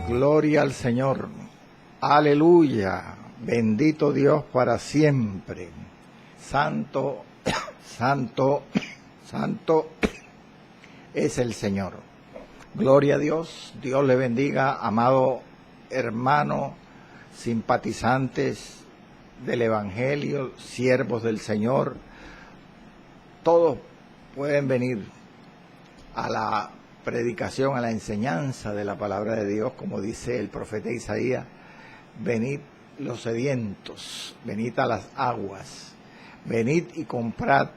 Gloria al Señor. Aleluya. Bendito Dios para siempre. Santo, santo, santo es el Señor. Gloria a Dios. Dios le bendiga, amado hermano, simpatizantes del Evangelio, siervos del Señor. Todos pueden venir a la predicación, a la enseñanza de la palabra de Dios, como dice el profeta Isaías: venid los sedientos, venid a las aguas, venid y comprad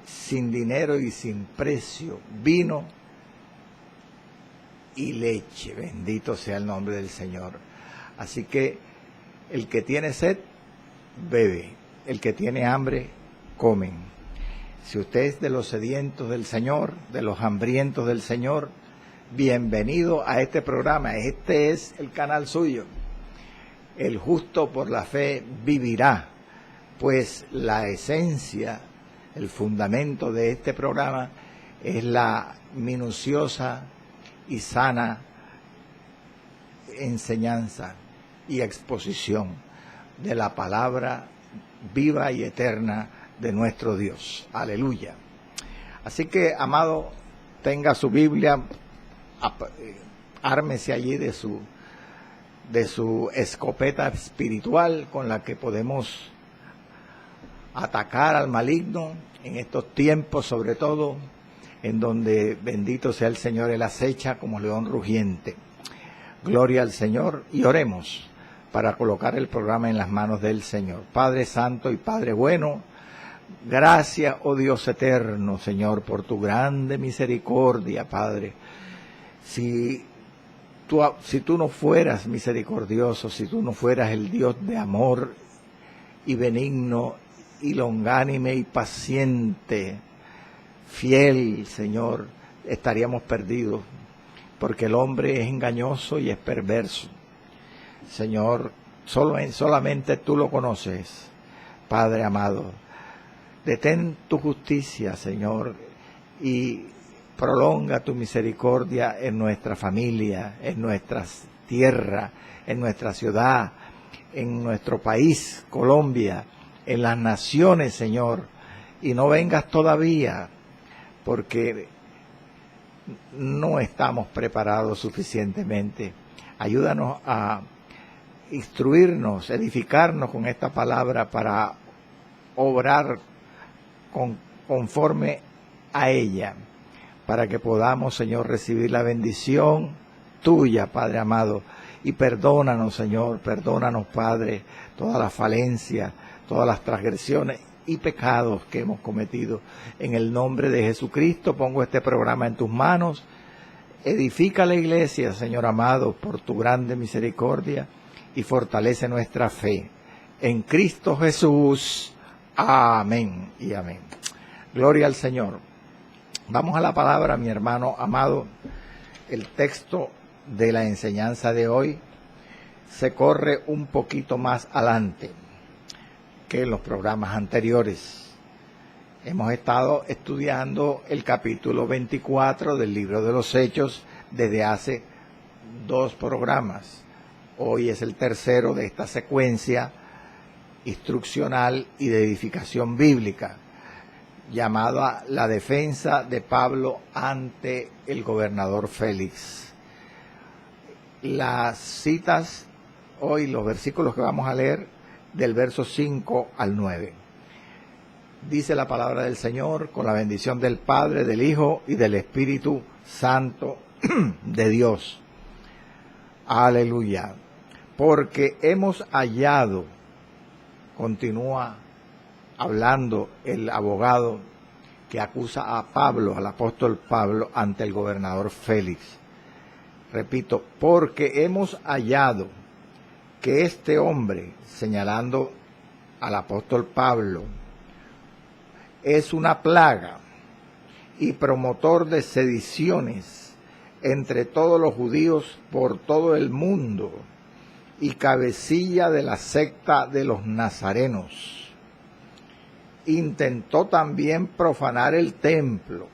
sin dinero y sin precio vino y leche. Bendito sea el nombre del Señor. Así que el que tiene sed, bebe; el que tiene hambre, comen. Si usted es de los sedientos del Señor, de los hambrientos del Señor, bienvenido a este programa. Este es el canal suyo. El justo por la fe vivirá, pues la esencia, el fundamento de este programa es la minuciosa y sana enseñanza y exposición de la palabra viva y eterna de nuestro Dios. Aleluya. Así que, amado, tenga su Biblia, ármese allí de su escopeta espiritual con la que podemos atacar al maligno en estos tiempos, sobre todo en donde, bendito sea el Señor, Él acecha como león rugiente. Gloria al Señor, y oremos para colocar el programa en las manos del Señor. Padre Santo y Padre bueno, gracias, oh Dios eterno, Señor, por tu grande misericordia, Padre. Si tú no fueras misericordioso, si tú no fueras el Dios de amor y benigno y longánime y paciente, fiel, Señor, estaríamos perdidos, porque el hombre es engañoso y es perverso. Señor, solamente tú lo conoces, Padre amado. Detén tu justicia, Señor, y prolonga tu misericordia en nuestra familia, en nuestra tierra, en nuestra ciudad, en nuestro país, Colombia, en las naciones, Señor. Y no vengas todavía, porque no estamos preparados suficientemente. Ayúdanos a instruirnos, edificarnos con esta palabra para obrar conforme a ella, para que podamos, Señor, recibir la bendición tuya, Padre amado. Y perdónanos, Señor, perdónanos, Padre, todas las falencias, todas las transgresiones y pecados que hemos cometido. En el nombre de Jesucristo pongo este programa en tus manos. Edifica la iglesia, Señor amado, por tu grande misericordia, y fortalece nuestra fe. En Cristo Jesús. Amén y amén. Gloria al Señor. Vamos a la palabra, mi hermano amado. El texto de la enseñanza de hoy se corre un poquito más adelante que en los programas anteriores. Hemos estado estudiando el capítulo 24 del libro de los Hechos desde hace 2 programas. Hoy es el tercero de esta secuencia instruccional y de edificación bíblica, llamada La defensa de Pablo ante el gobernador Félix. Las citas hoy, los versículos que vamos a leer, del verso 5 al 9. Dice la palabra del Señor: con la bendición del Padre, del Hijo y del Espíritu Santo de Dios. Aleluya. Porque hemos hallado, continúa hablando el abogado que acusa a Pablo, al apóstol Pablo, ante el gobernador Félix. Repito, porque hemos hallado que este hombre, señalando al apóstol Pablo, es una plaga y promotor de sediciones entre todos los judíos por todo el mundo, y cabecilla de la secta de los nazarenos. Intentó también profanar el templo,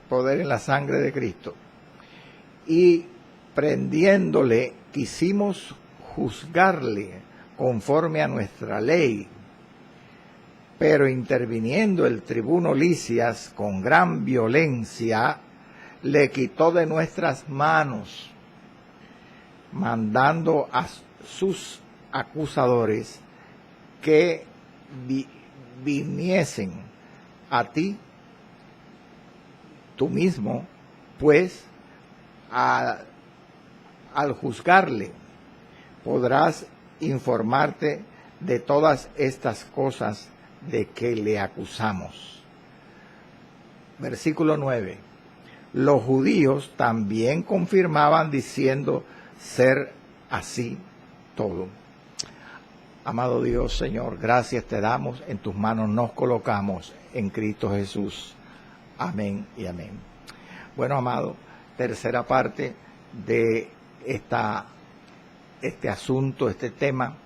poder en la sangre de Cristo, y prendiéndole, quisimos juzgarle conforme a nuestra ley, pero interviniendo el tribuno Licias con gran violencia, le quitó de nuestras manos, mandando a sus acusadores que viniesen a ti, tú mismo, pues, al juzgarle, podrás informarte de todas estas cosas de que le acusamos. Versículo 9. Los judíos también confirmaban diciendo ser así todo. Amado Dios, Señor, gracias te damos, en tus manos nos colocamos en Cristo Jesús. Amén y amén. Bueno, amado, tercera parte de este asunto, este tema,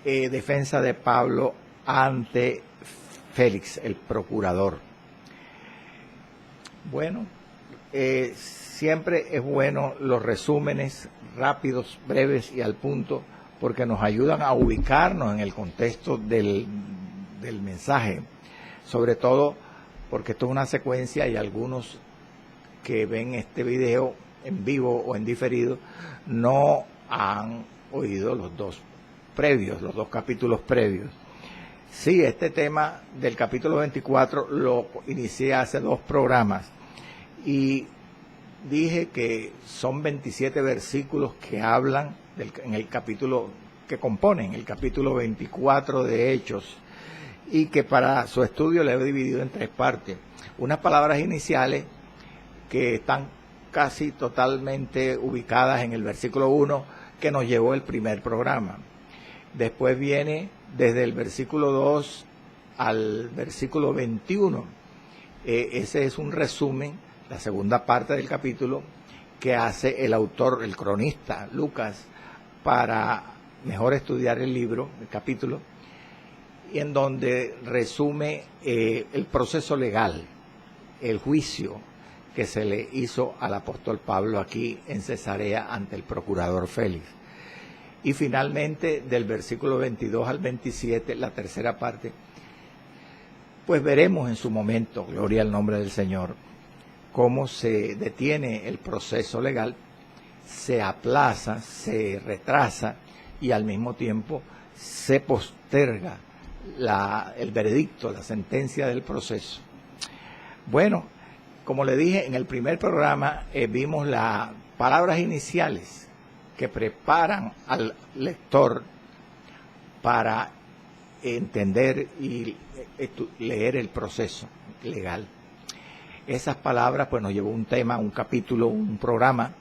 defensa de Pablo ante Félix, el procurador. Bueno, siempre es bueno los resúmenes rápidos, breves y al punto, porque nos ayudan a ubicarnos en el contexto del mensaje, sobre todo porque esto es una secuencia y algunos que ven este video en vivo o en diferido no han oído los dos capítulos previos. Sí, este tema del capítulo 24 lo inicié hace 2 programas y dije que son 27 versículos que hablan en el capítulo, que componen el capítulo 24 de Hechos, y que para su estudio le he dividido en 3 partes. Unas palabras iniciales que están casi totalmente ubicadas en el versículo 1 que nos llevó el primer programa. Después viene desde el versículo 2 al versículo 21. Ese es un resumen, la segunda parte del capítulo, que hace el autor, el cronista Lucas, para mejor estudiar el libro, el capítulo, y en donde resume el proceso legal, el juicio que se le hizo al apóstol Pablo aquí en Cesarea ante el procurador Félix. Y finalmente, del versículo 22 al 27, la tercera parte, pues veremos en su momento, gloria al nombre del Señor, cómo se detiene el proceso legal, se aplaza, se retrasa y al mismo tiempo se posterga el veredicto, la sentencia del proceso. Bueno, como le dije en el primer programa, vimos las palabras iniciales que preparan al lector para entender y leer el proceso legal. Esas palabras pues nos llevó un tema, un capítulo, un programa,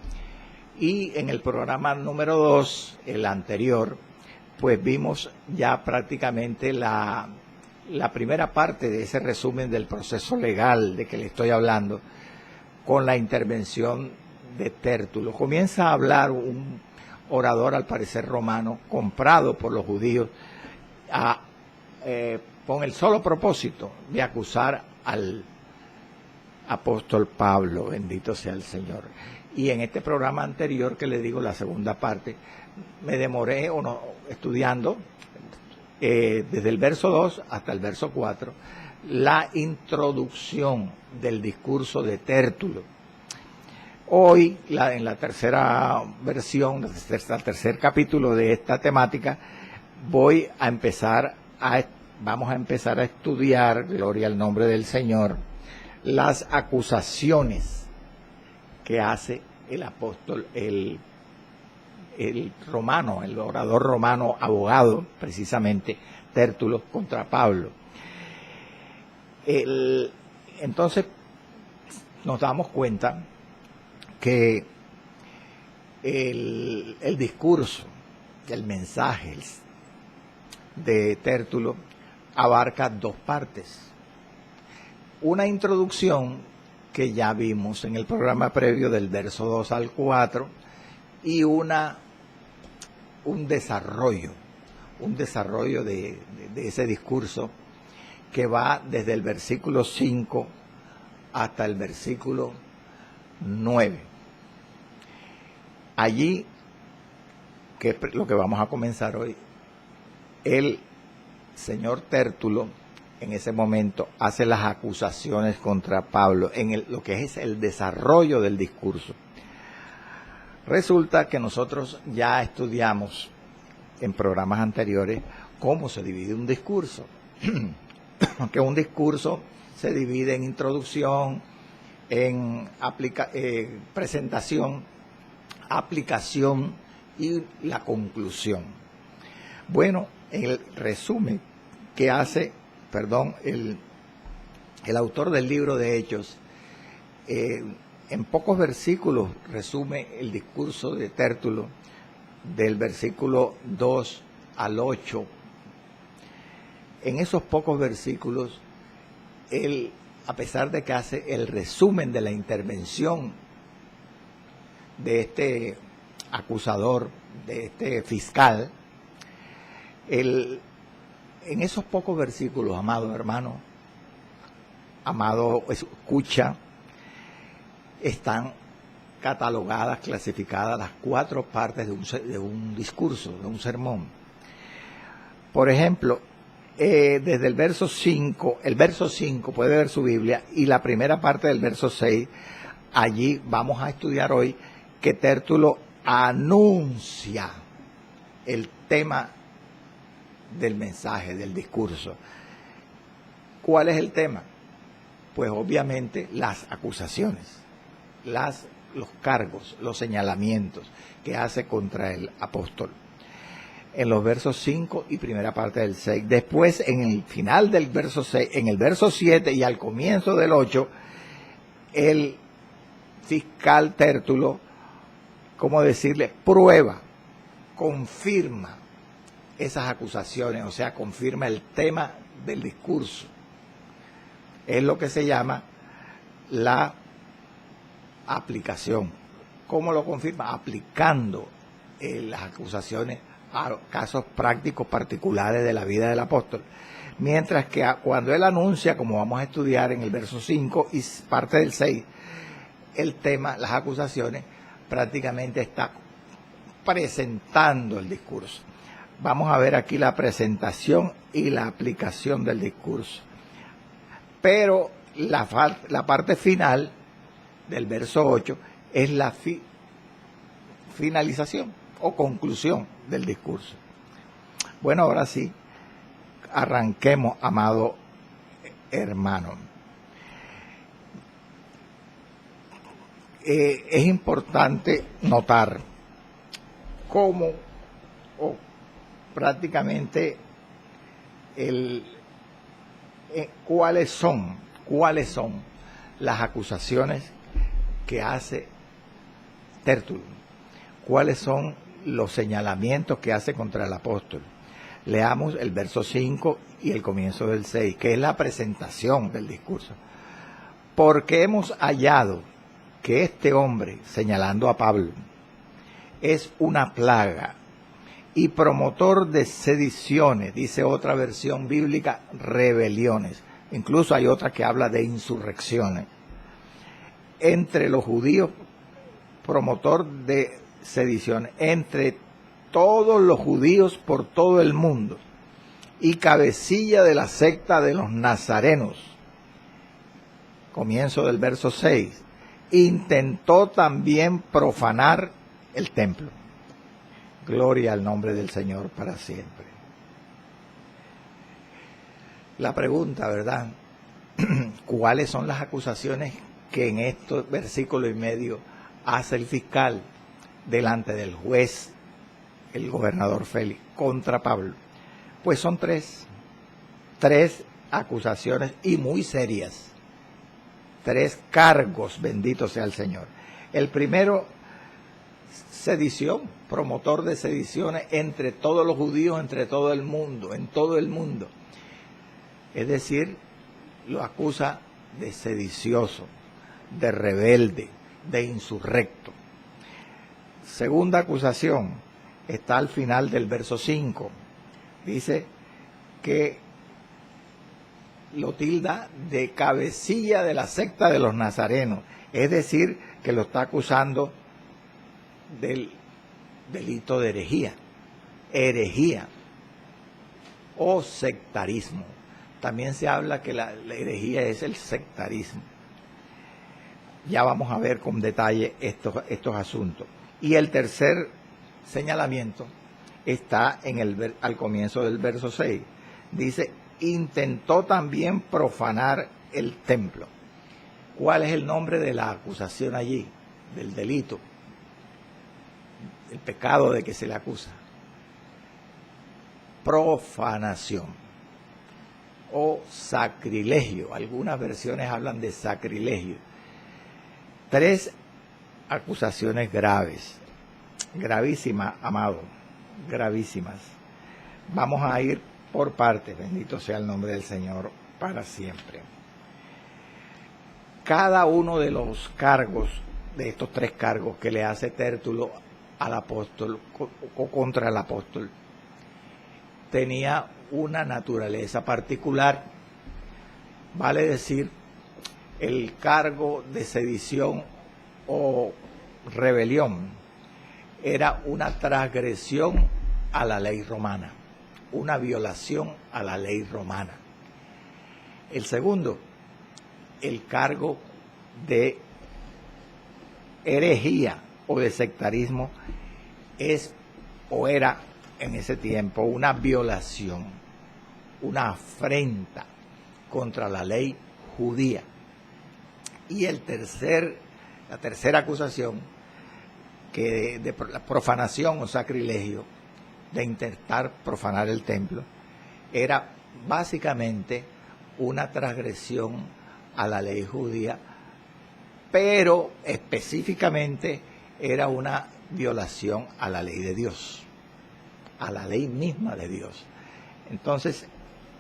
y en el programa número 2, el anterior, pues vimos ya prácticamente la primera parte de ese resumen del proceso legal de que le estoy hablando, con la intervención de Tértulo. Comienza a hablar un orador, al parecer romano, comprado por los judíos, con el solo propósito de acusar al apóstol Pablo, bendito sea el Señor. Y en este programa anterior, que le digo, la segunda parte, me demoré estudiando desde el verso 2 hasta el verso 4, la introducción del discurso de Tértulo. Hoy, en la tercera versión, el tercer capítulo de esta temática, vamos a empezar a estudiar, gloria al nombre del Señor, las acusaciones que hace el apóstol, el romano, el orador romano, abogado, precisamente, Tértulo, contra Pablo. Entonces, nos damos cuenta que el discurso, el mensaje de Tértulo abarca 2 partes. Una introducción que ya vimos en el programa previo del verso 2 al 4 y un desarrollo de ese discurso que va desde el versículo 5 hasta el versículo 9. Allí, que es lo que vamos a comenzar hoy, el señor Tértulo en ese momento hace las acusaciones contra Pablo en lo que es el desarrollo del discurso. Resulta que nosotros ya estudiamos en programas anteriores cómo se divide un discurso. Que un discurso se divide en introducción, en presentación, aplicación y la conclusión. Bueno, el resumen que hace, el autor del libro de Hechos, en pocos versículos resume el discurso de Tértulo, del versículo 2 al 8. En esos pocos versículos, él, a pesar de que hace el resumen de la intervención de este acusador, de este fiscal, en esos pocos versículos, amado hermano, amado escucha, están catalogadas, clasificadas las 4 partes de un discurso, de un sermón. Por ejemplo, desde el verso 5 puede ver su Biblia, y la primera parte del verso 6, allí vamos a estudiar hoy que Tértulo anuncia el tema del mensaje, del discurso. ¿Cuál es el tema? Pues obviamente las acusaciones, los cargos, los señalamientos que hace contra el apóstol. En los versos 5 y primera parte del 6. Después, en el final del verso 6, en el verso 7 y al comienzo del 8, el fiscal Tértulo, ¿cómo decirle? Prueba, confirma esas acusaciones, o sea, confirma el tema del discurso. Es lo que se llama la aplicación. ¿Cómo lo confirma? Aplicando las acusaciones a casos prácticos particulares de la vida del apóstol. Mientras que cuando él anuncia, como vamos a estudiar en el verso 5 y parte del 6, el tema, las acusaciones, prácticamente está presentando el discurso. Vamos a ver aquí la presentación y la aplicación del discurso. Pero la parte final del verso 8 es la finalización o conclusión del discurso. Bueno, ahora sí, arranquemos, amado hermano. Es importante notar cómo prácticamente cuáles son las acusaciones que hace Tértulo, cuáles son los señalamientos que hace contra el apóstol. Leamos el verso 5 y el comienzo del 6, que es la presentación del discurso. Porque hemos hallado que este hombre, señalando a Pablo, es una plaga y promotor de sediciones, dice otra versión bíblica, rebeliones. Incluso hay otra que habla de insurrecciones. Entre los judíos, promotor de sediciones, entre todos los judíos por todo el mundo, y cabecilla de la secta de los nazarenos. Comienzo del verso 6. Intentó también profanar el templo. Gloria al nombre del Señor para siempre. La pregunta, ¿verdad? ¿Cuáles son las acusaciones que en estos versículos y medio hace el fiscal delante del juez, el gobernador Félix, contra Pablo? Pues son tres acusaciones y muy serias. 3 cargos, bendito sea el Señor. El primero, sedición, promotor de sediciones entre todos los judíos, entre todo el mundo, en todo el mundo. Es decir, lo acusa de sedicioso, de rebelde, de insurrecto. Segunda acusación está al final del verso 5. Dice que lo tilda de cabecilla de la secta de los nazarenos. Es decir, que lo está acusando del delito de herejía o sectarismo. También se habla que la herejía es el sectarismo. Ya vamos a ver con detalle estos asuntos. Y el tercer señalamiento está al comienzo del verso 6. Dice, intentó también profanar el templo. ¿Cuál es el nombre de la acusación allí? Del delito, el pecado de que se le acusa. Profanación o sacrilegio. Algunas versiones hablan de sacrilegio. 3 acusaciones graves, gravísimas, amado, gravísimas. Vamos a ir por partes, bendito sea el nombre del Señor para siempre. Cada uno de los cargos, de estos 3 cargos que le hace Tértulo al apóstol o contra el apóstol, tenía una naturaleza particular. Vale decir, el cargo de sedición o rebelión era una transgresión a la ley romana, una violación a la ley romana. El segundo, el cargo de herejía o de sectarismo era en ese tiempo una violación, una afrenta contra la ley judía. Y la tercera acusación, que de profanación o sacrilegio, de intentar profanar el templo, era básicamente una transgresión a la ley judía, pero específicamente era una violación a la ley de Dios, a la ley misma de Dios. Entonces,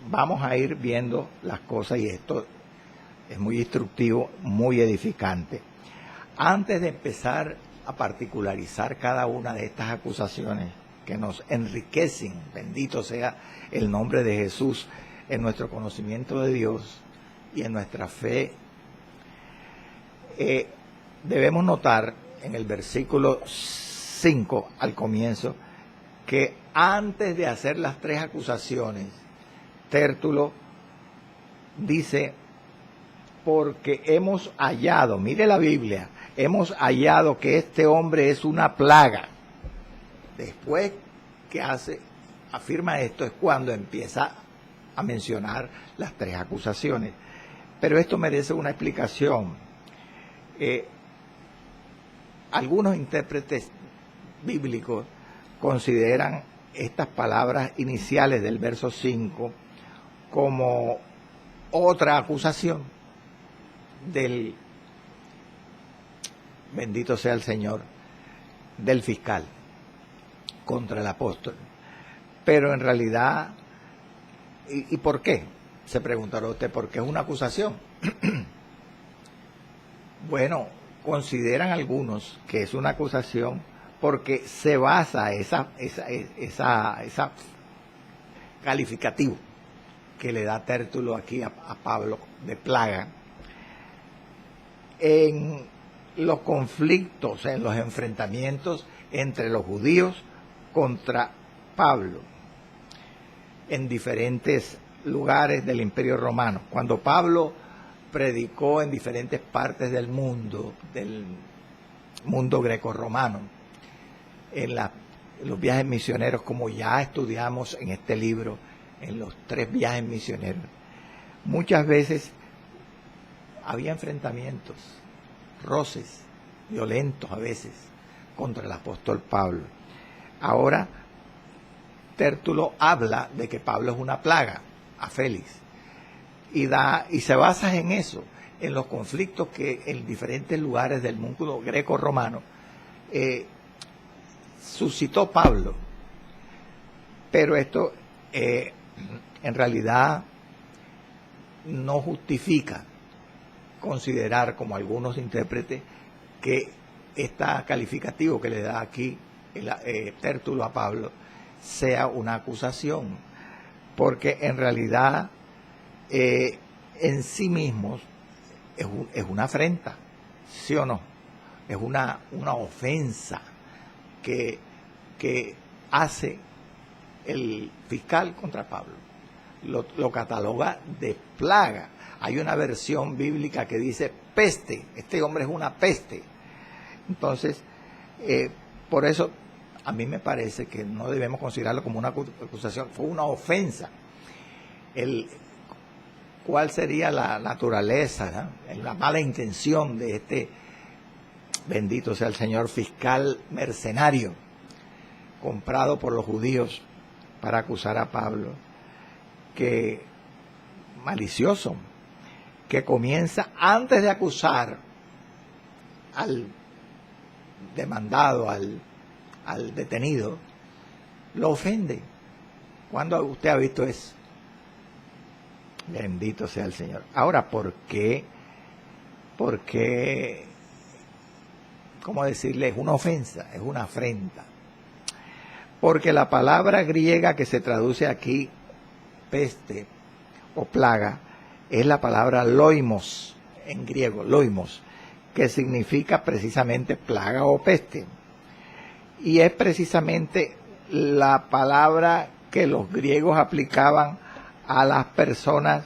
vamos a ir viendo las cosas y esto es muy instructivo, muy edificante. Antes de empezar a particularizar cada una de estas acusaciones que nos enriquecen, bendito sea el nombre de Jesús, en nuestro conocimiento de Dios y en nuestra fe, debemos notar en el versículo 5 al comienzo que antes de hacer las 3 acusaciones, Tértulo dice, porque hemos hallado, mire la Biblia, hemos hallado que este hombre es una plaga. Después que afirma esto es cuando empieza a mencionar las 3 acusaciones. Pero esto merece una explicación. Algunos intérpretes bíblicos consideran estas palabras iniciales del verso 5 como otra acusación del, bendito sea el Señor, del fiscal contra el apóstol. Pero en realidad, ¿y por qué? Se preguntará usted, ¿por qué es una acusación? Bueno, consideran algunos que es una acusación porque se basa esa calificativo que le da Tértulo aquí a Pablo de plaga en los conflictos, en los enfrentamientos entre los judíos contra Pablo en diferentes lugares del Imperio Romano. Cuando Pablo predicó en diferentes partes del mundo greco-romano, en los viajes misioneros, como ya estudiamos en este libro, en los 3 viajes misioneros, muchas veces había enfrentamientos, roces violentos a veces contra el apóstol Pablo. Ahora Tértulo habla de que Pablo es una plaga a Félix y se basa en eso, en los conflictos que en diferentes lugares del mundo greco-romano suscitó Pablo. Pero esto en realidad no justifica considerar, como algunos intérpretes, que este calificativo que le da aquí Tértulo a Pablo sea una acusación, porque en realidad en sí mismos es una afrenta, ¿sí o no? Es una ofensa que hace el fiscal contra Pablo. Lo cataloga de plaga. Hay una versión bíblica que dice peste. Este hombre es una peste. Entonces, por eso a mí me parece que no debemos considerarlo como una acusación, fue una ofensa. ¿Cuál sería la naturaleza, ¿no? La mala intención de este, bendito sea el Señor, fiscal mercenario, comprado por los judíos para acusar a Pablo? Que malicioso, que comienza antes de acusar al demandado, al detenido, lo ofende. ¿Cuándo usted ha visto eso? Bendito sea el Señor. Ahora, ¿por qué? Porque, ¿cómo decirle? Es una ofensa, es una afrenta. Porque la palabra griega que se traduce aquí, peste o plaga, es la palabra loimos, en griego, loimos, que significa precisamente plaga o peste. Y es precisamente la palabra que los griegos aplicaban a las personas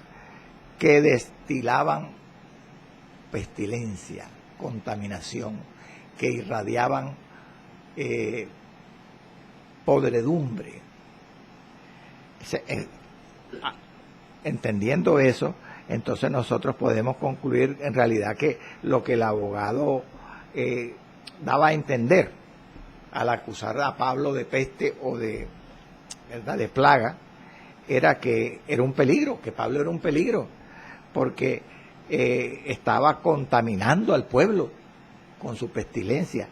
que destilaban pestilencia, contaminación, que irradiaban podredumbre. Entendiendo eso, entonces nosotros podemos concluir en realidad que lo que el abogado daba a entender al acusar a Pablo de peste o de, ¿verdad?, de plaga, era que era un peligro, que Pablo era un peligro, porque estaba contaminando al pueblo con su pestilencia.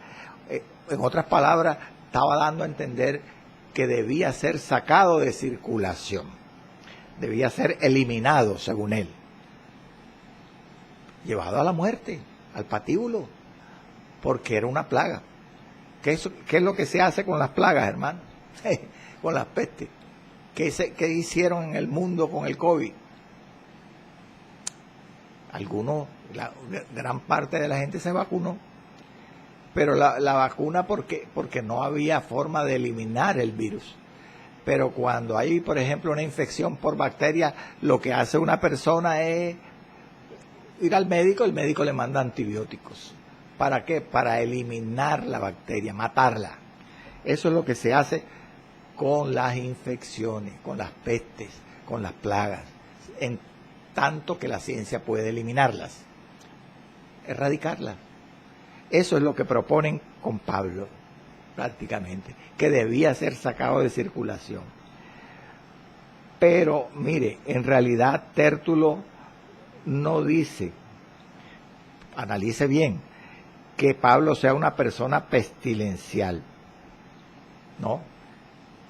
En otras palabras, estaba dando a entender que debía ser sacado de circulación, debía ser eliminado, según él, llevado a la muerte, al patíbulo, porque era una plaga. ¿Qué es lo que se hace con las plagas, hermano? Con las pestes. ¿Qué hicieron en el mundo con el COVID? Gran parte de la gente se vacunó, pero la vacuna porque no había forma de eliminar el virus. Pero cuando hay, por ejemplo, una infección por bacteria, lo que hace una persona es ir al médico, el médico le manda antibióticos. ¿Para qué? Para eliminar la bacteria, matarla. Eso es lo que se hace con las infecciones, con las pestes, con las plagas, en tanto que la ciencia puede eliminarlas, erradicarlas. Eso es lo que proponen con Pablo, prácticamente, que debía ser sacado de circulación. Pero, mire, en realidad Tértulo no dice, analice bien, que Pablo sea una persona pestilencial, ¿no?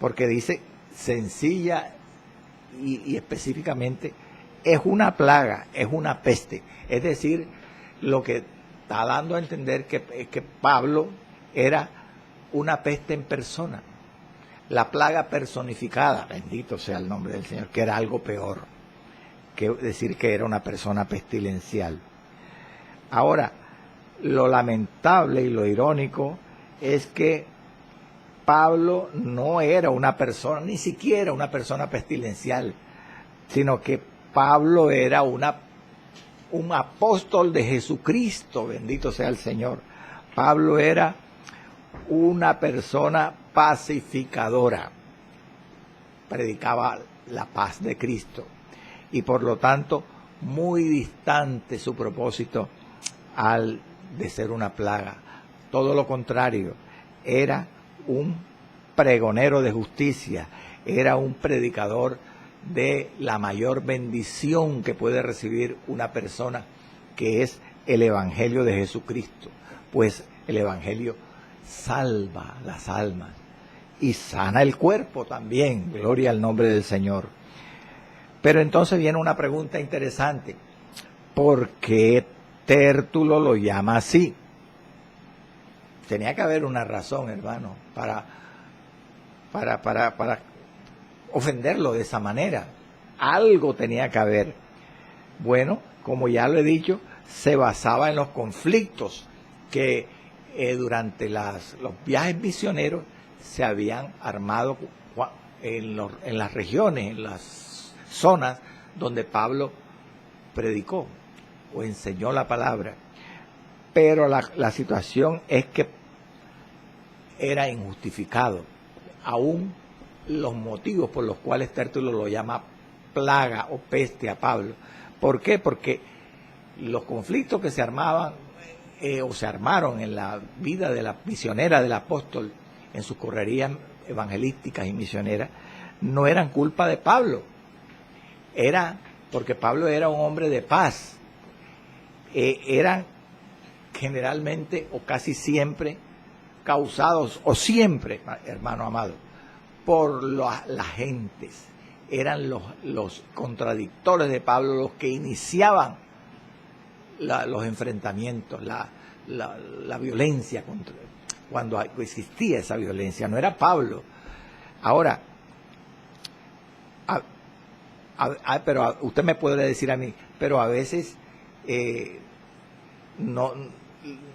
Porque dice sencilla y específicamente, es una plaga, es una peste. Es decir, lo que está dando a entender que Pablo era una peste en persona, la plaga personificada, bendito sea el nombre del Señor, que era algo peor que decir que era una persona pestilencial. Ahora, lo lamentable y lo irónico es que Pablo no era una persona, ni siquiera una persona pestilencial, sino que Pablo era un apóstol de Jesucristo, bendito sea el Señor. Pablo era una persona pacificadora, predicaba la paz de Cristo y por lo tanto muy distante su propósito de ser una plaga. Todo lo contrario, era un pregonero de justicia, era un predicador de la mayor bendición que puede recibir una persona, que es el Evangelio de Jesucristo. Pues el Evangelio salva las almas y sana el cuerpo también, gloria al nombre del Señor. Pero entonces viene una pregunta interesante: ¿por qué Tértulo lo llama así? Tenía que haber una razón, hermano, para ofenderlo de esa manera. Algo tenía que haber. Bueno, como ya lo he dicho, se basaba en los conflictos que durante los viajes misioneros se habían armado en las regiones, en las zonas donde Pablo predicó o enseñó la palabra. Pero la situación es que era injustificado. Aún los motivos por los cuales Tértulo lo llama plaga o peste a Pablo. ¿Por qué? Porque los conflictos que se armaban o se armaron en la vida de la misionera del apóstol, en sus correrías evangelísticas y misioneras, no eran culpa de Pablo. Era porque Pablo era un hombre de paz. Eran generalmente o casi siempre causados, o siempre, hermano amado, por las gentes. Eran los contradictores de Pablo los que iniciaban los enfrentamientos, la violencia, cuando existía esa violencia. No era Pablo. Ahora, pero usted me puede decir a mí, pero a veces no,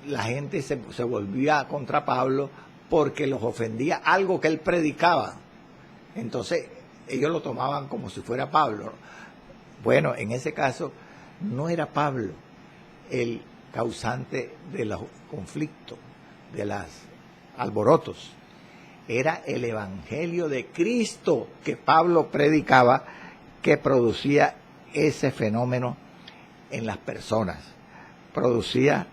la gente se volvía contra Pablo porque los ofendía algo que él predicaba. Entonces ellos lo tomaban como si fuera Pablo. Bueno, en ese caso no era Pablo el causante de los conflictos, de los alborotos. Era el evangelio de Cristo que Pablo predicaba que producía ese fenómeno en las personas. Producía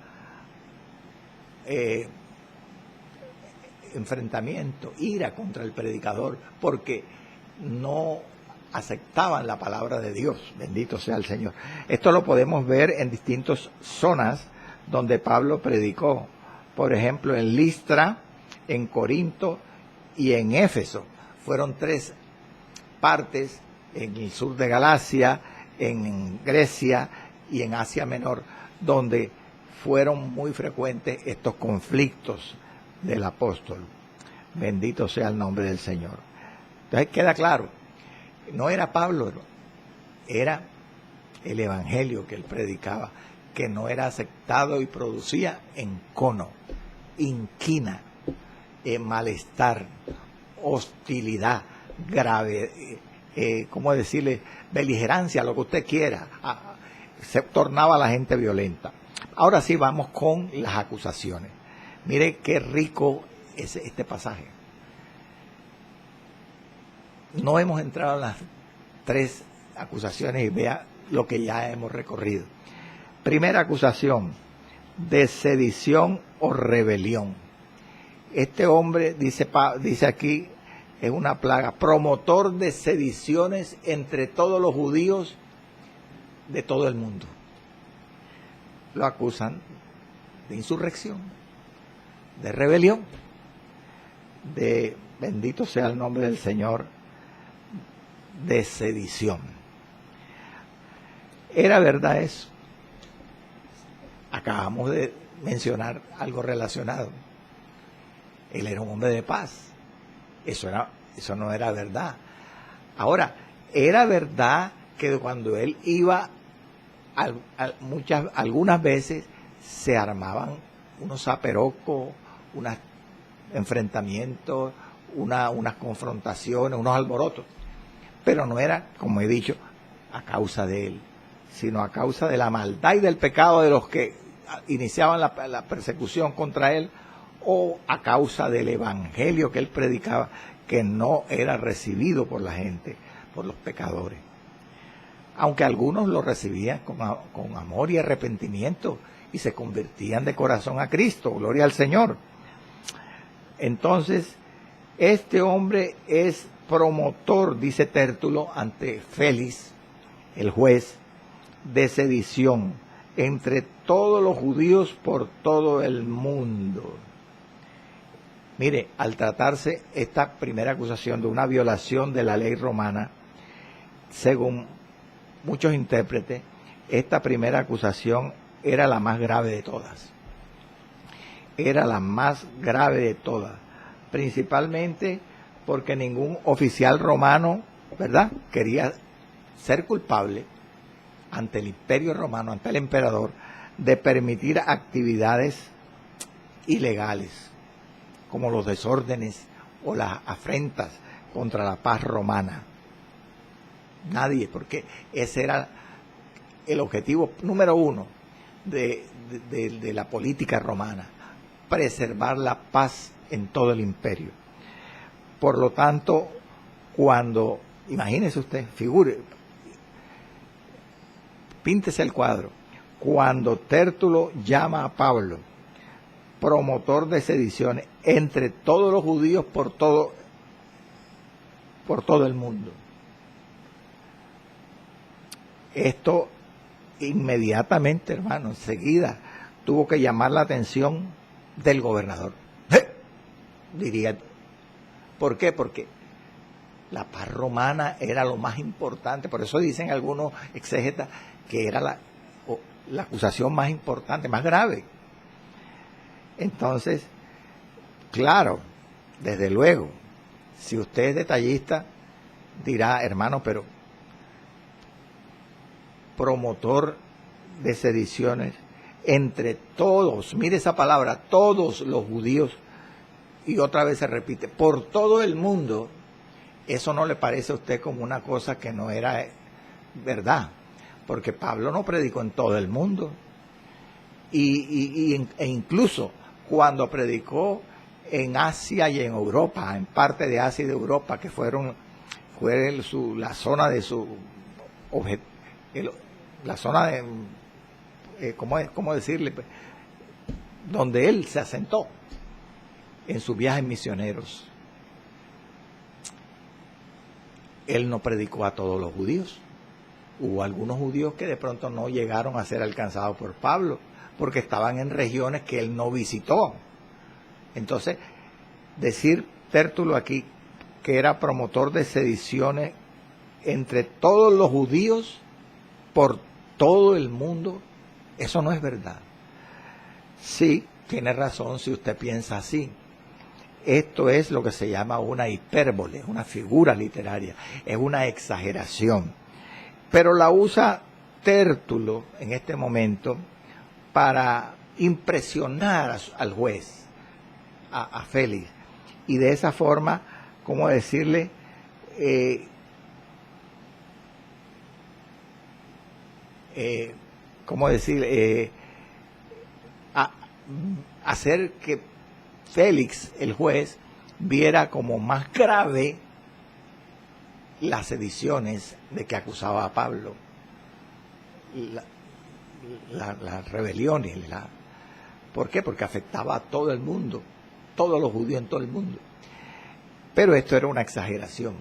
enfrentamiento, ira contra el predicador, porque no aceptaban la palabra de Dios. Bendito sea el Señor. Esto lo podemos ver en distintas zonas donde Pablo predicó. Por ejemplo, en Listra, en Corinto y en Éfeso. Fueron 3 partes, en el sur de Galacia, en Grecia y en Asia Menor, donde fueron muy frecuentes estos conflictos del apóstol. Bendito sea el nombre del Señor. Entonces queda claro, no era Pablo, era el evangelio que él predicaba, que no era aceptado y producía encono, inquina, malestar, hostilidad, grave, ¿cómo decirle? Beligerancia, lo que usted quiera. Se tornaba la gente violenta. Ahora sí vamos con las acusaciones. Mire qué rico es este pasaje. No hemos entrado en las 3 acusaciones y vea lo que ya hemos recorrido. Primera acusación, de sedición o rebelión. Este hombre, dice aquí, es una plaga, promotor de sediciones entre todos los judíos de todo el mundo. Lo acusan de insurrección, de rebelión, de, bendito sea el nombre del Señor, de sedición. ¿Era verdad eso? Acabamos de mencionar algo relacionado. Él era un hombre de paz. Eso no era verdad. Ahora, era verdad que cuando él iba, algunas veces se armaban unos zaperocos, unos enfrentamientos, unas confrontaciones, unos alborotos. Pero no era, como he dicho, a causa de él, sino a causa de la maldad y del pecado de los que iniciaban la persecución contra él, o a causa del evangelio que él predicaba, que no era recibido por la gente, por los pecadores. Aunque algunos lo recibían con amor y arrepentimiento y se convertían de corazón a Cristo, gloria al Señor. Entonces, este hombre es promotor, dice Tértulo, ante Félix, el juez, de sedición entre todos los judíos por todo el mundo. Mire, al tratarse esta primera acusación de una violación de la ley romana, según muchos intérpretes, esta primera acusación era la más grave de todas. Era la más grave de todas, principalmente porque ningún oficial romano, ¿verdad?, quería ser culpable ante el imperio romano, ante el emperador, de permitir actividades ilegales, como los desórdenes o las afrentas contra la paz romana. Nadie, porque ese era el objetivo número uno de la política romana, preservar la paz en todo el imperio. Por lo tanto, cuando, imagínese usted, píntese el cuadro, cuando Tértulo llama a Pablo promotor de sediciones entre todos los judíos por todo el mundo. Esto inmediatamente, hermano, enseguida tuvo que llamar la atención del gobernador. Diría, ¿por qué? Porque la paz romana era lo más importante, por eso dicen algunos exégetas que era la acusación más importante, más grave. Entonces, claro, desde luego, si usted es detallista, dirá, hermano, pero promotor de sediciones entre todos, mire esa palabra, todos los judíos, y otra vez se repite, por todo el mundo. ¿Eso no le parece a usted como una cosa que no era verdad? Porque Pablo no predicó en todo el mundo. E incluso cuando predicó en Asia y en Europa, en parte de Asia y de Europa, que fue la zona de su la zona de, ¿cómo decirle? Donde él se asentó en sus viajes misioneros. Él no predicó a todos los judíos. Hubo algunos judíos que de pronto no llegaron a ser alcanzados por Pablo, porque estaban en regiones que él no visitó. Entonces, decir Tértulo aquí que era promotor de sediciones entre todos los judíos por todo el mundo, eso no es verdad. Sí, tiene razón si usted piensa así. Esto es lo que se llama una hipérbole, una figura literaria, es una exageración. Pero la usa Tértulo en este momento para impresionar al juez, a Félix, y de esa forma, ¿cómo decirle? Hacer que Félix, el juez, viera como más grave las sediciones de que acusaba a Pablo, las rebeliones. ¿Por qué? Porque afectaba a todo el mundo, todos los judíos en todo el mundo. Pero esto era una exageración.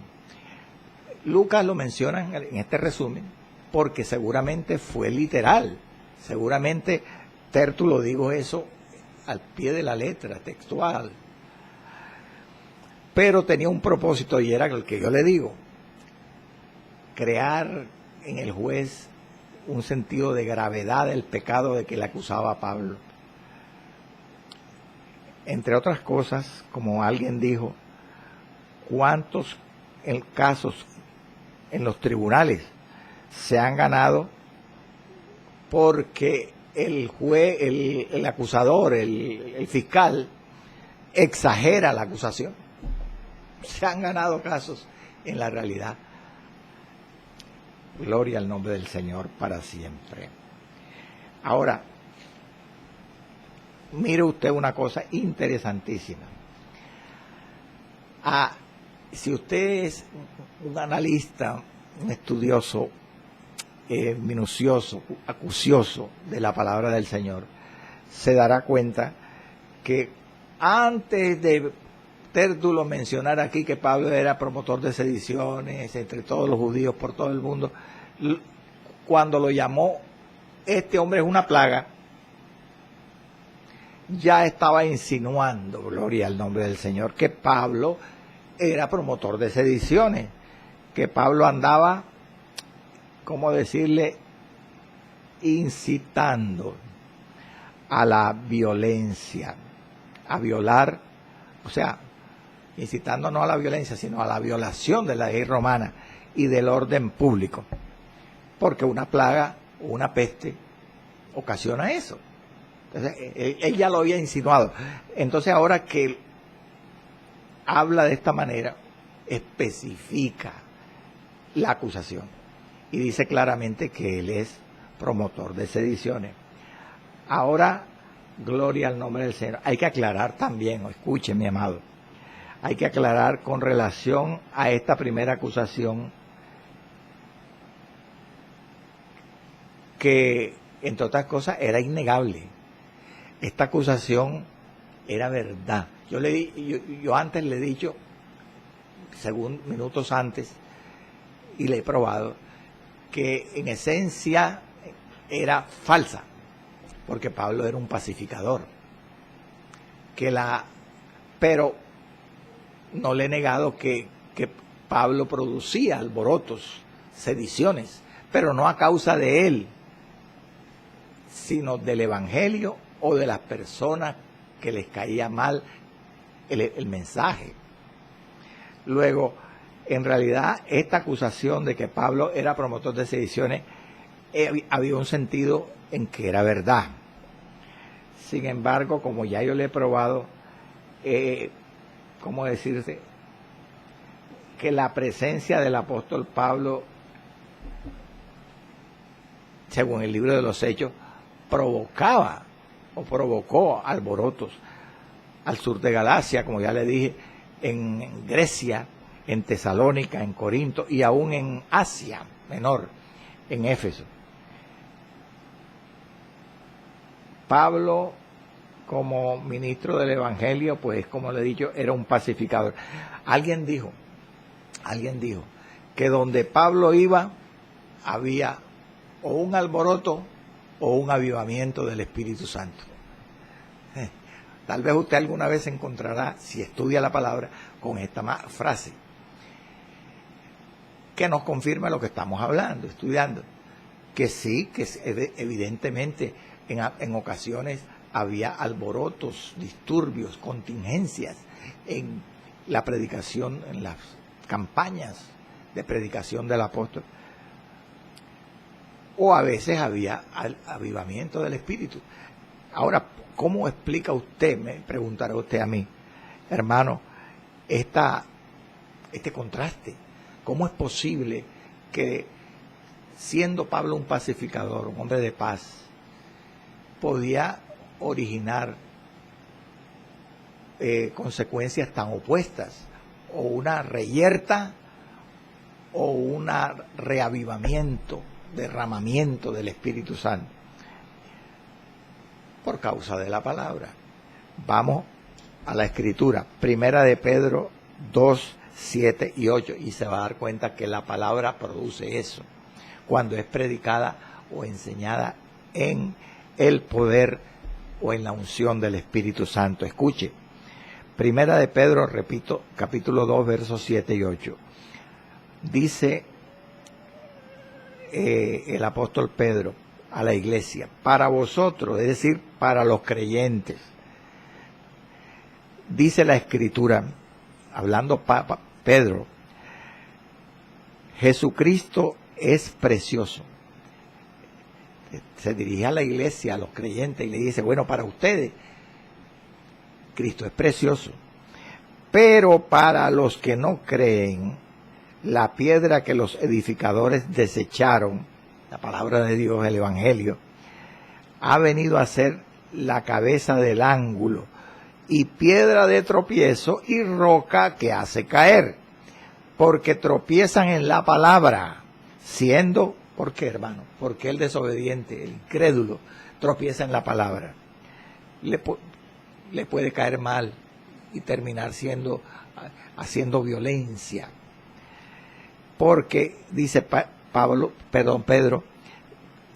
Lucas lo menciona en este resumen porque seguramente fue literal. Seguramente Tértulo dijo eso al pie de la letra, textual. Pero tenía un propósito y era el que yo le digo: crear en el juez un sentido de gravedad del pecado de que le acusaba a Pablo. Entre otras cosas, como alguien dijo, ¿cuántos casos en los tribunales se han ganado porque el juez, el acusador, el fiscal exagera la acusación? Se han ganado casos en la realidad. Gloria al nombre del Señor para siempre. Ahora, mire usted una cosa interesantísima. Si usted es un analista, un estudioso, minucioso, acucioso de la palabra del Señor, se dará cuenta que antes de Tértulo mencionar aquí que Pablo era promotor de sediciones entre todos los judíos por todo el mundo, cuando lo llamó este hombre es una plaga, ya estaba insinuando, gloria al nombre del Señor, que Pablo era promotor de sediciones, que Pablo andaba, ¿cómo decirle?, incitando a la violencia, a violar, o sea, incitando no a la violencia, sino a la violación de la ley romana y del orden público, porque una plaga o una peste ocasiona eso. Entonces, él ya lo había insinuado. Entonces, ahora que habla de esta manera, especifica la acusación y dice claramente que él es promotor de sediciones. Ahora, gloria al nombre del Señor. Hay que aclarar también, escuchen, mi amado, hay que aclarar con relación a esta primera acusación que, entre otras cosas, era innegable. Esta acusación era verdad. Yo antes le he dicho, según minutos antes, y le he probado, que en esencia era falsa, porque Pablo era un pacificador. Pero no le he negado que Pablo producía alborotos, sediciones, pero no a causa de él, sino del Evangelio o de las personas que les caía mal el mensaje. Luego, en realidad, esta acusación de que Pablo era promotor de sediciones, había un sentido en que era verdad. Sin embargo, como ya yo le he probado, ¿cómo decirse? Que la presencia del apóstol Pablo, según el libro de los Hechos, provocaba o provocó alborotos al sur de Galacia, como ya le dije, en Grecia, en Tesalónica, en Corinto y aún en Asia Menor, en Éfeso. Pablo, como ministro del Evangelio, pues como le he dicho, era un pacificador. Alguien dijo que donde Pablo iba había o un alboroto o un avivamiento del Espíritu Santo. Tal vez usted alguna vez se encontrará, si estudia la palabra, con esta frase que nos confirma lo que estamos hablando, estudiando. Que sí, que evidentemente en ocasiones había alborotos, disturbios, contingencias en la predicación, en las campañas de predicación del apóstol. O a veces había avivamiento del Espíritu. Ahora, ¿cómo explica usted, me preguntará usted a mí, hermano, este contraste? ¿Cómo es posible que, siendo Pablo un pacificador, un hombre de paz, podía originar consecuencias tan opuestas, o una reyerta o un reavivamiento, derramamiento del Espíritu Santo? Por causa de la palabra. Vamos a la Escritura, Primera de Pedro 2, 7 y 8, y se va a dar cuenta que la palabra produce eso, cuando es predicada o enseñada en el poder o en la unción del Espíritu Santo. Escuche, Primera de Pedro, repito, capítulo 2, versos 7 y 8. Dice el apóstol Pedro a la iglesia: para vosotros, es decir, para los creyentes, dice la Escritura, hablando Pedro, Jesucristo es precioso. Se dirige a la iglesia, a los creyentes, y le dice: bueno, para ustedes Cristo es precioso, pero para los que no creen, la piedra que los edificadores desecharon, la palabra de Dios, el Evangelio, ha venido a ser la cabeza del ángulo, y piedra de tropiezo y roca que hace caer, porque tropiezan en la palabra, siendo, ¿por qué, hermano? Porque el desobediente, el incrédulo, tropieza en la palabra. Le puede caer mal y terminar haciendo violencia. Porque, dice Pedro,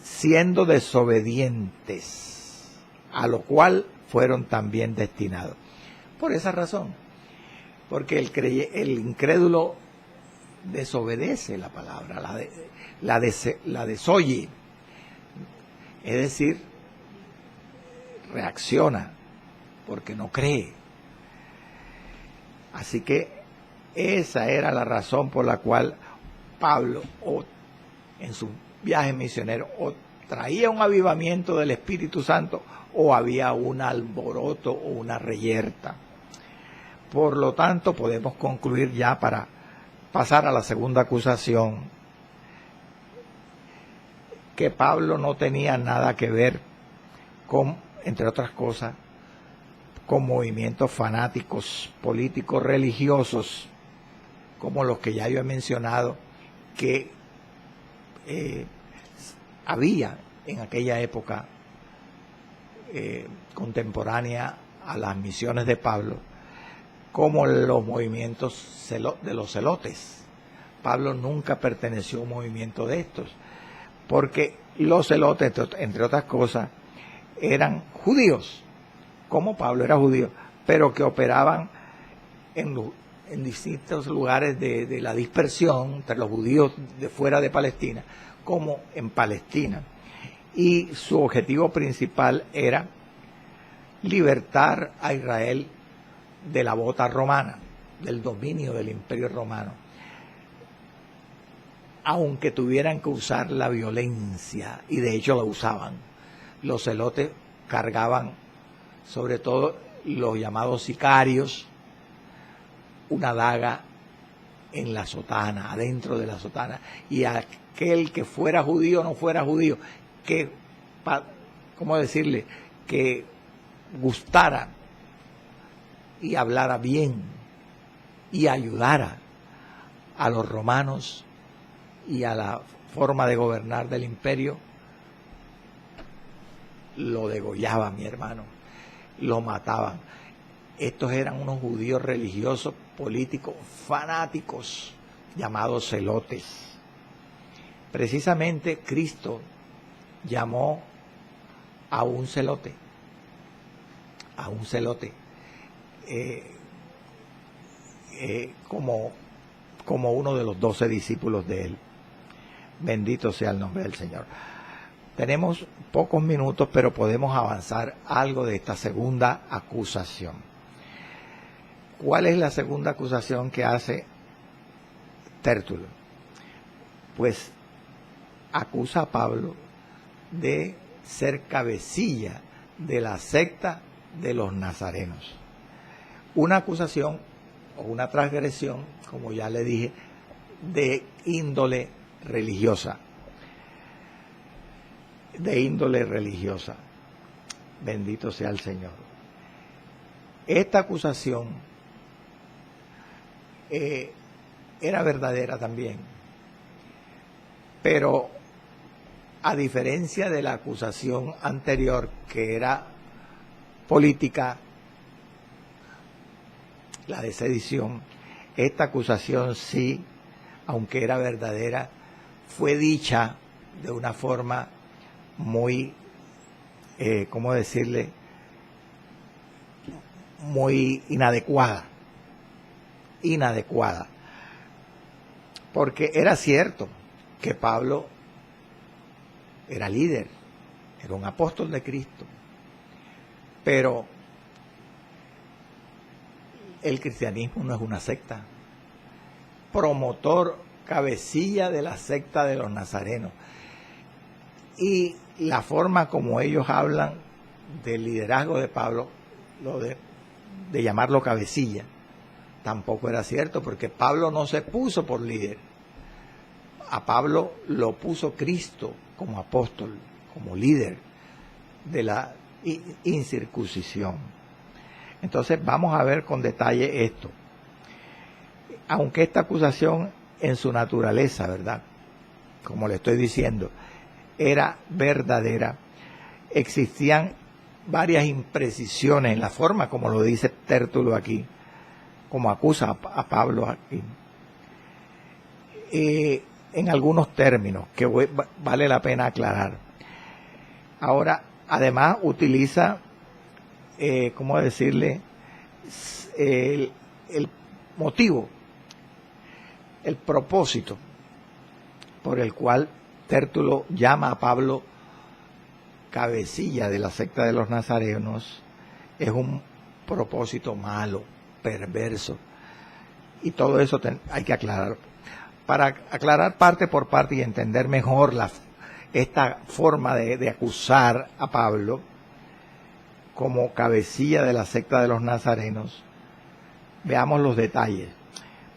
siendo desobedientes, a lo cual fueron también destinados. Por esa razón, porque el incrédulo desobedece la palabra, la desoye, es decir, reacciona porque no cree. Así que esa era la razón por la cual Pablo, en su viaje misionero, traía un avivamiento del Espíritu Santo o había un alboroto o una reyerta. Por lo tanto, podemos concluir ya para pasar a la segunda acusación, que Pablo no tenía nada que ver con, entre otras cosas, con movimientos fanáticos, políticos, religiosos, como los que ya yo he mencionado, que había en aquella época contemporánea a las misiones de Pablo, como los movimientos de los celotes. Pablo nunca perteneció a un movimiento de estos, porque los celotes, entre otras cosas, eran judíos, como Pablo era judío, pero que operaban en distintos lugares de la dispersión entre los judíos de fuera de Palestina, como en Palestina. Y su objetivo principal era libertar a Israel de la bota romana, del dominio del Imperio Romano, aunque tuvieran que usar la violencia, y de hecho la usaban. Los celotes cargaban, sobre todo los llamados sicarios, una daga en la sotana, adentro de la sotana, y aquel que fuera judío o no fuera judío, que, ¿cómo decirle?, que gustara y hablara bien y ayudara a los romanos y a la forma de gobernar del imperio, lo degollaban, mi hermano, lo mataban. Estos eran unos judíos religiosos, políticos, fanáticos, llamados celotes. Precisamente Cristo llamó a un celote, como uno de los 12 discípulos de él. Bendito sea el nombre del Señor. Tenemos pocos minutos, pero podemos avanzar algo de esta segunda acusación. ¿Cuál es la segunda acusación que hace Tértulo? Pues acusa a Pablo de ser cabecilla de la secta de los nazarenos. Una acusación o una transgresión, como ya le dije, de índole religiosa. Bendito sea el Señor. Esta acusación era verdadera también, pero a diferencia de la acusación anterior, que era política, la de sedición, esta acusación sí, aunque era verdadera, fue dicha de una forma muy, ¿cómo decirle?, muy inadecuada, porque era cierto que Pablo era líder, era un apóstol de Cristo, pero el cristianismo no es una secta. Promotor, cabecilla de la secta de los nazarenos. Y la forma como ellos hablan del liderazgo de Pablo, lo de llamarlo cabecilla, tampoco era cierto, porque Pablo no se puso por líder. A Pablo lo puso Cristo como apóstol, como líder de la incircuncisión. Entonces vamos a ver con detalle esto. Aunque esta acusación en su naturaleza, ¿verdad?, como le estoy diciendo, era verdadera, existían varias imprecisiones en la forma como lo dice Tértulo aquí, como acusa a Pablo aquí, en algunos términos que vale la pena aclarar. Ahora, además utiliza, ¿cómo decirle?, el motivo, el propósito por el cual Tértulo llama a Pablo cabecilla de la secta de los nazarenos, es un propósito malo, perverso, y todo eso hay que aclarar. Para aclarar parte por parte y entender mejor esta forma de acusar a Pablo como cabecilla de la secta de los nazarenos, veamos los detalles.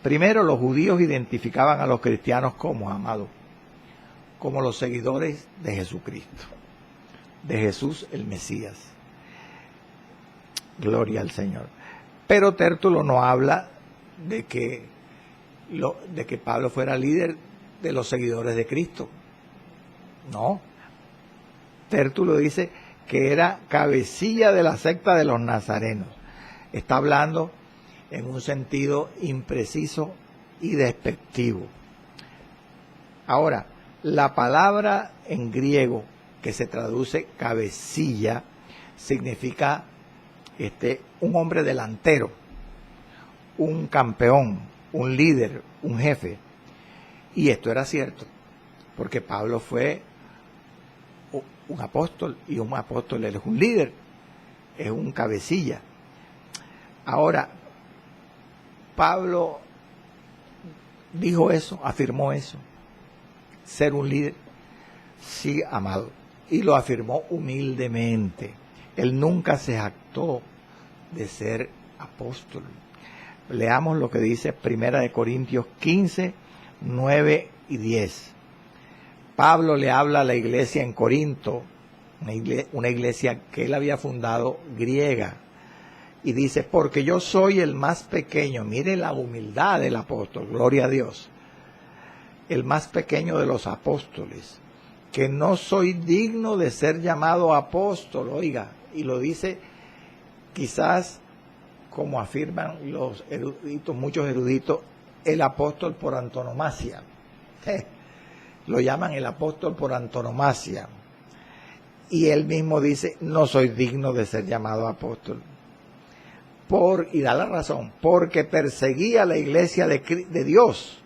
Primero, los judíos identificaban a los cristianos como, amado, como los seguidores de Jesucristo, de Jesús el Mesías. Gloria al Señor. Pero Tértulo no habla de que Pablo fuera líder de los seguidores de Cristo. No. Tértulo dice que era cabecilla de la secta de los nazarenos. Está hablando en un sentido impreciso y despectivo. Ahora, la palabra en griego que se traduce cabecilla significa un hombre delantero, un campeón, un líder, un jefe. Y esto era cierto, porque Pablo fue un apóstol, y un apóstol él es un líder, es un cabecilla. Ahora, Pablo dijo eso, afirmó eso, ser un líder. Sí, amado, y lo afirmó humildemente. Él nunca se jactó de ser apóstol. Leamos lo que dice 1 Corintios 15, 9 y 10. Pablo le habla a la iglesia en Corinto, una iglesia que él había fundado griega, y dice, porque yo soy el más pequeño. Mire la humildad del apóstol, gloria a Dios, el más pequeño de los apóstoles, que no soy digno de ser llamado apóstol. Oiga, y lo dice quizás como afirman los eruditos, muchos eruditos, el apóstol por antonomasia. Lo llaman el apóstol por antonomasia. Y él mismo dice, no soy digno de ser llamado apóstol. Y da la razón, porque perseguía la iglesia de Dios.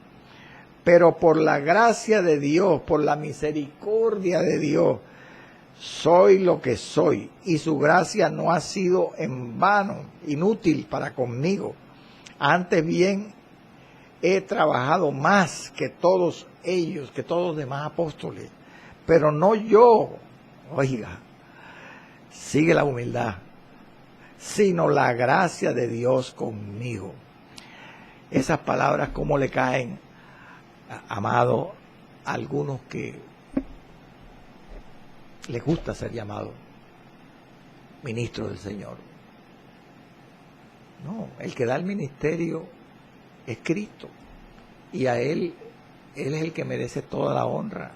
Pero por la gracia de Dios, por la misericordia de Dios, soy lo que soy. Y su gracia no ha sido en vano, inútil para conmigo. Antes bien, he trabajado más que todos ellos, que todos los demás apóstoles. Pero no yo, oiga, sigue la humildad, sino la gracia de Dios conmigo. Esas palabras, ¿cómo le caen, amado, a algunos que les gusta ser llamados ministros del Señor? No, el que da el ministerio es Cristo, y a Él es el que merece toda la honra.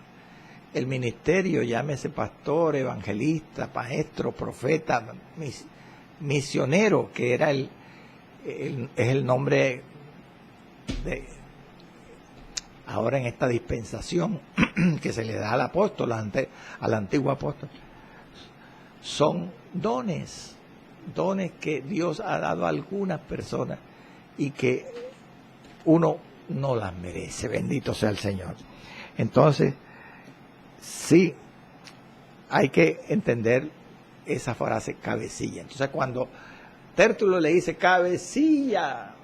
El ministerio, llámese pastor, evangelista, maestro, profeta, misionero, que era es el nombre de ahora en esta dispensación que se le da al apóstol, al antiguo apóstol. Son dones que Dios ha dado a algunas personas y que uno no las merece. Bendito sea el Señor. Entonces, sí, hay que entender esa frase cabecilla. Entonces, cuando Tértulo le dice cabecilla,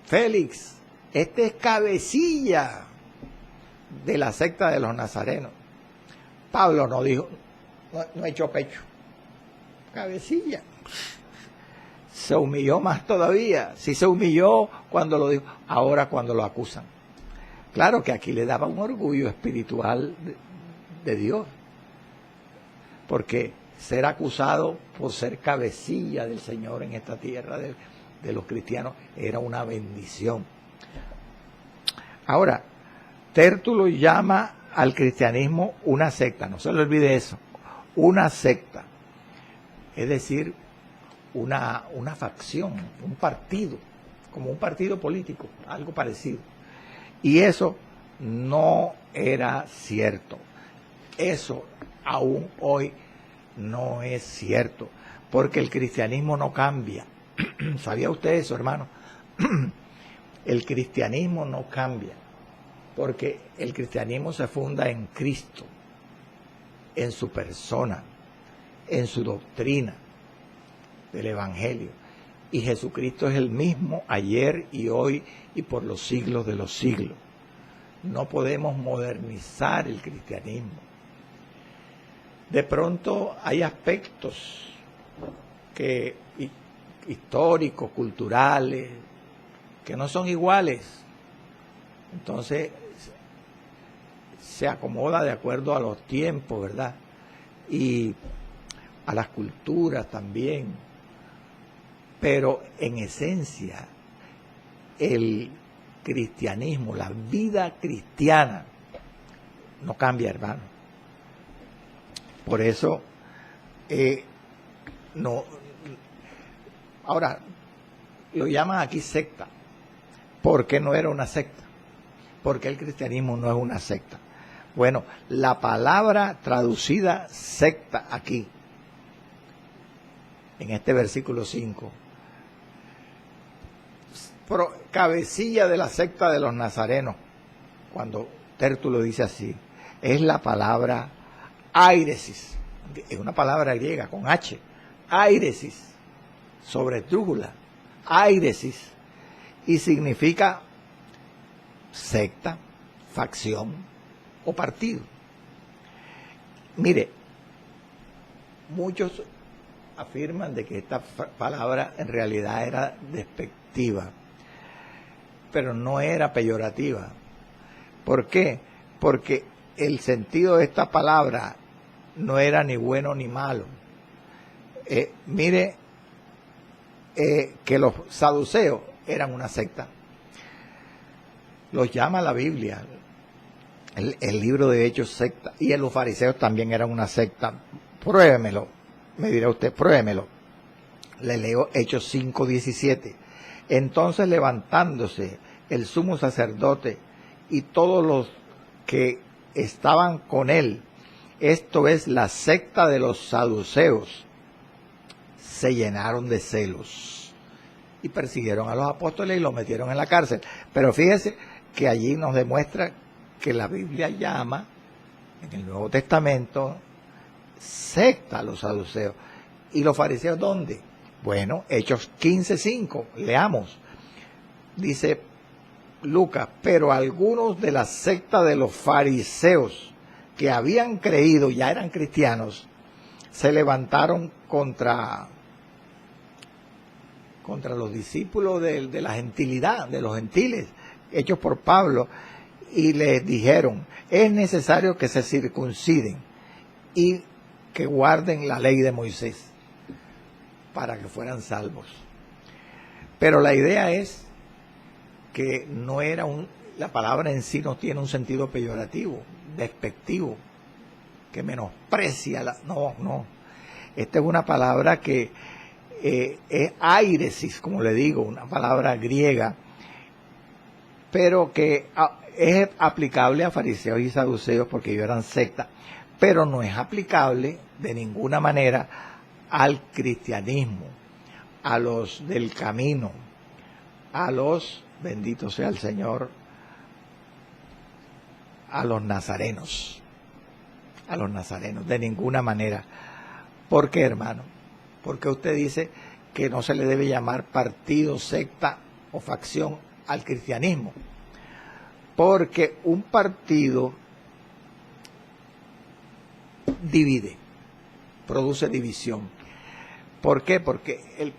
Félix, este es cabecilla de la secta de los nazarenos. Pablo no dijo, no echó pecho. Cabecilla. Se humilló más todavía. Si se humilló cuando lo dijo, ahora cuando lo acusan. Claro que aquí le daba un orgullo espiritual de Dios. Porque ser acusado por ser cabecilla del Señor en esta tierra de los cristianos era una bendición. Ahora, Tértulo llama al cristianismo una secta, no se le olvide eso, una secta, es decir, una facción, un partido, como un partido político, algo parecido. Y eso no era cierto, eso aún hoy no es cierto, porque el cristianismo no cambia. ¿Sabía usted eso, hermano? El cristianismo no cambia, porque el cristianismo se funda en Cristo, en su persona, en su doctrina del Evangelio. Y Jesucristo es el mismo ayer y hoy y por los siglos de los siglos. no podemos modernizar el cristianismo. De pronto hay aspectos históricos, culturales, que no son iguales. Entonces se acomoda de acuerdo a los tiempos, ¿verdad? Y a las culturas también. Pero en esencia, el cristianismo, la vida cristiana, no cambia, hermano. Por eso, no. Ahora, lo llaman aquí secta. ¿Por qué no era una secta? Porque el cristianismo no es una secta. Bueno, la palabra traducida secta aquí, en este versículo 5, cabecilla de la secta de los nazarenos, cuando Tértulo dice así, es la palabra airesis, es una palabra griega con H, airesis, sobre trújula, airesis, y significa secta, facción o partido. Mire, muchos afirman de que esta palabra en realidad era despectiva, pero no era peyorativa. ¿Por qué? Porque el sentido de esta palabra no era ni bueno ni malo. Mire, que los saduceos eran una secta. Los llama la Biblia, el libro de Hechos, secta. Y los fariseos también eran una secta. Pruébemelo, me dirá usted, pruébemelo. Le leo Hechos 5:17. Entonces, levantándose el sumo sacerdote y todos los que estaban con él, esto es la secta de los saduceos, se llenaron de celos y persiguieron a los apóstoles y los metieron en la cárcel. Pero fíjese que allí nos demuestra que la Biblia llama, en el Nuevo Testamento, secta a los saduceos. ¿Y los fariseos dónde? Bueno, Hechos 15:5, leamos. Dice Lucas, pero algunos de la secta de los fariseos que habían creído, ya eran cristianos, se levantaron contra los discípulos de la gentilidad, de los gentiles, hechos por Pablo, y les dijeron, es necesario que se circunciden y que guarden la ley de Moisés para que fueran salvos. Pero la idea es que no era la palabra en sí no tiene un sentido peyorativo, despectivo, que menosprecia no. Esta es una palabra que es airesis, como le digo, una palabra griega, pero que es aplicable a fariseos y saduceos porque ellos eran secta, pero no es aplicable de ninguna manera al cristianismo, a los del camino, a los, bendito sea el Señor, a los nazarenos, de ninguna manera. ¿Por qué, hermano? Porque usted dice que no se le debe llamar partido, secta o facción al cristianismo. Porque un partido divide, produce división. ¿Por qué? Porque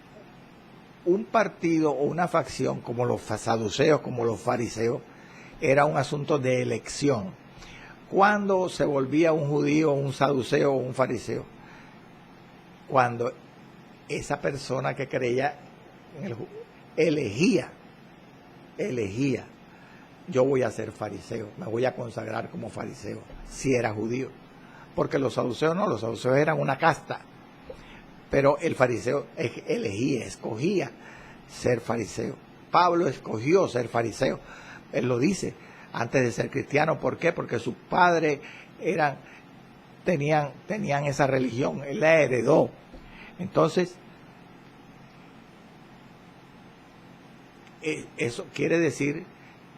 un partido o una facción, como los saduceos, como los fariseos, era un asunto de elección. ¿Cuándo se volvía un judío, un saduceo o un fariseo? Cuando esa persona que creía elegía, yo voy a ser fariseo, me voy a consagrar como fariseo, si era judío. Porque los saduceos no, los saduceos eran una casta, pero el fariseo escogía ser fariseo. Pablo escogió ser fariseo, él lo dice, antes de ser cristiano. ¿Por qué? Porque sus padres tenían esa religión, él la heredó. Entonces, eso quiere decir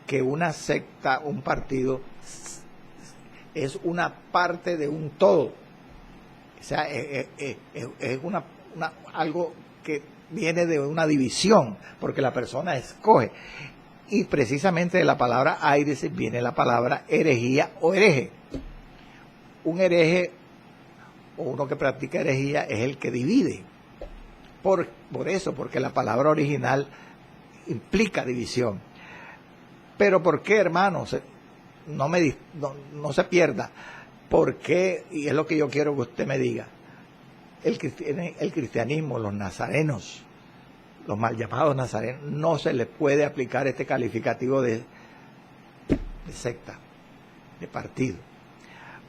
que una secta, un partido, es una parte de un todo. O sea, es algo que viene de una división, porque la persona escoge. Y precisamente de la palabra aires viene la palabra herejía o hereje. Un hereje o uno que practica herejía es el que divide. Por eso, porque la palabra original implica división. Pero ¿por qué, hermanos? No se pierda. ¿Por qué? Y es lo que yo quiero que usted me diga. El cristianismo, los nazarenos, los mal llamados nazarenos, no se les puede aplicar este calificativo de secta, de partido.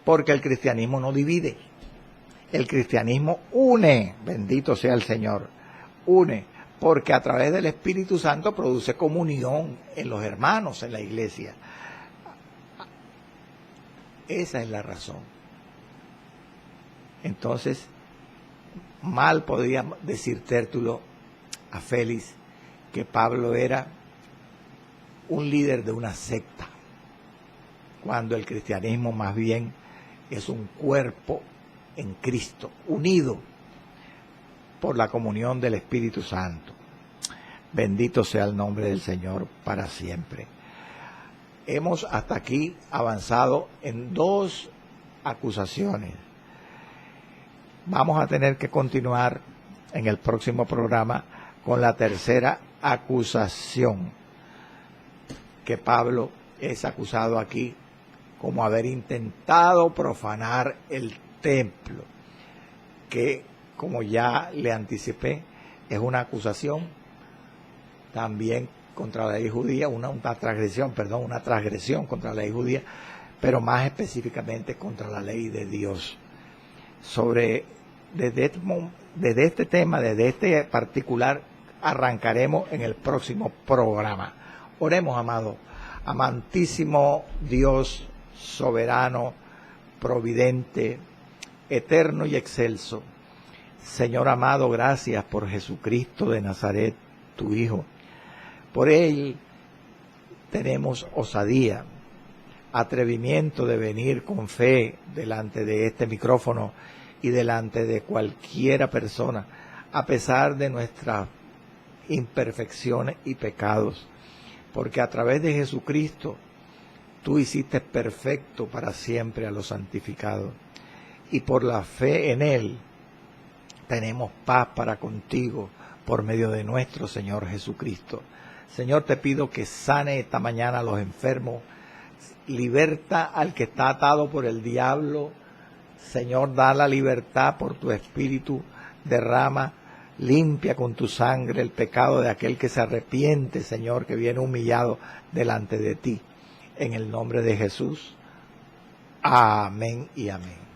Porque el cristianismo no divide. El cristianismo une, bendito sea el Señor, une, porque a través del Espíritu Santo produce comunión en los hermanos, en la iglesia. Esa es la razón. Entonces, mal podría decir Tértulo a Félix que Pablo era un líder de una secta, cuando el cristianismo más bien es un cuerpo en Cristo, unido por la comunión del Espíritu Santo. Bendito sea el nombre del Señor para siempre. Hemos hasta aquí avanzado en 2 acusaciones. Vamos a tener que continuar en el próximo programa con la tercera acusación, que Pablo es acusado aquí como haber intentado profanar el templo, que, como ya le anticipé, es una acusación también contra la ley judía, una transgresión contra la ley judía, pero más específicamente contra la ley de Dios. Desde este tema, desde este particular, arrancaremos en el próximo programa. Oremos, amado, amantísimo Dios, soberano, providente, eterno y excelso. Señor amado, gracias por Jesucristo de Nazaret, tu Hijo. Por Él tenemos osadía, atrevimiento de venir con fe delante de este micrófono y delante de cualquiera persona, a pesar de nuestras imperfecciones y pecados, porque a través de Jesucristo tú hiciste perfecto para siempre a los santificados, y por la fe en Él tenemos paz para contigo por medio de nuestro Señor Jesucristo. Señor, te pido que sane esta mañana a los enfermos, liberta al que está atado por el diablo. Señor, da la libertad por tu Espíritu, derrama, limpia con tu sangre el pecado de aquel que se arrepiente, Señor, que viene humillado delante de ti. En el nombre de Jesús. Amén y amén.